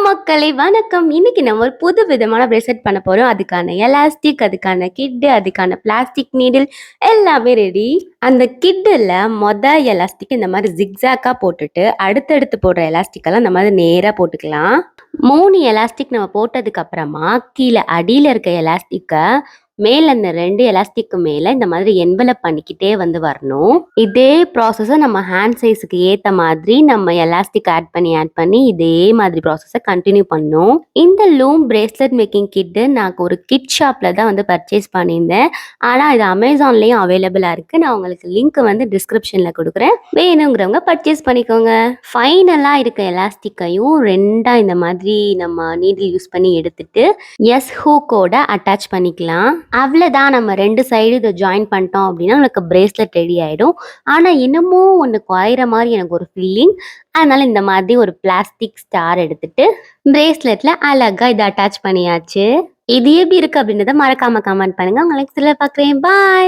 மக்களே வணக்கம். இன்னைக்கு நம்ம ஒரு புது விதமான பிரேஸ்லெட் பண்ண போறோம். அதுக்கான எலாஸ்டிக், அதுக்கான கிட், அதுக்கான பிளாஸ்டிக் நீடில் எல்லாமே ரெடி. அந்த கிட்ல எலாஸ்டிக் இந்த மாதிரி ஜிக்ஸாக்கா போட்டுட்டு, அடுத்தடுத்து போடுற எலாஸ்டிக் எல்லாம் இந்த மாதிரி நேரா போட்டுக்கலாம். 3 எலாஸ்டிக் நம்ம போட்டதுக்கு அப்புறமா, கீழ அடியில இருக்க எலாஸ்டிக்க மேல இந்த 2 எலாஸ்டிக்கு மேல இந்த மாதிரி என்வலப் பண்ணிக்கிட்டே வந்து வரணும். இதே ப்ராசஸ நம்ம ஹேண்ட் சைஸ்க்கு ஏத்த மாதிரி நம்ம எலாஸ்டிக் ஆட் பண்ணி இதே மாதிரி ப்ராசஸ கன்டின்யூ பண்ணணும். இந்த லூம் பிரேஸ்லெட் மேக்கிங் கிட் நான் ஒரு கிட் ஷாப்ல தான் வந்து பர்ச்சேஸ் பண்ணியிருந்தேன். ஆனா இது அமேசான்லயும் அவைலபிளா இருக்கு. நான் உங்களுக்கு லிங்க் வந்து டிஸ்கிரிப்ஷன்ல கொடுக்குறேன். வேணுங்கிறவங்க பர்ச்சேஸ் பண்ணிக்கோங்க. ஃபைனலா இருக்க எலாஸ்டிக்கையும் 2ஆ இந்த மாதிரி நம்ம நீடில் யூஸ் பண்ணி எடுத்துட்டு எஸ் ஹூக்கோட அட்டாச் பண்ணிக்கலாம். அவ்வளோதான், நம்ம 2 சைடு இதை ஜாயின் பண்ணிட்டோம் அப்படின்னா உங்களுக்கு பிரேஸ்லெட் ரெடி ஆயிடும். ஆனா இன்னமும் ஒன்று குறையிற மாதிரி எனக்கு ஒரு ஃபீலிங். அதனால இந்த மாதிரி ஒரு பிளாஸ்டிக் ஸ்டார் எடுத்துட்டு பிரேஸ்லெட்ல அழகா இதை அட்டாச் பண்ணியாச்சு. இது எப்படி இருக்கு அப்படின்றத மறக்காம கமெண்ட் பண்ணுங்க. உங்களுக்கு சில பார்க்குறேன். பாய்.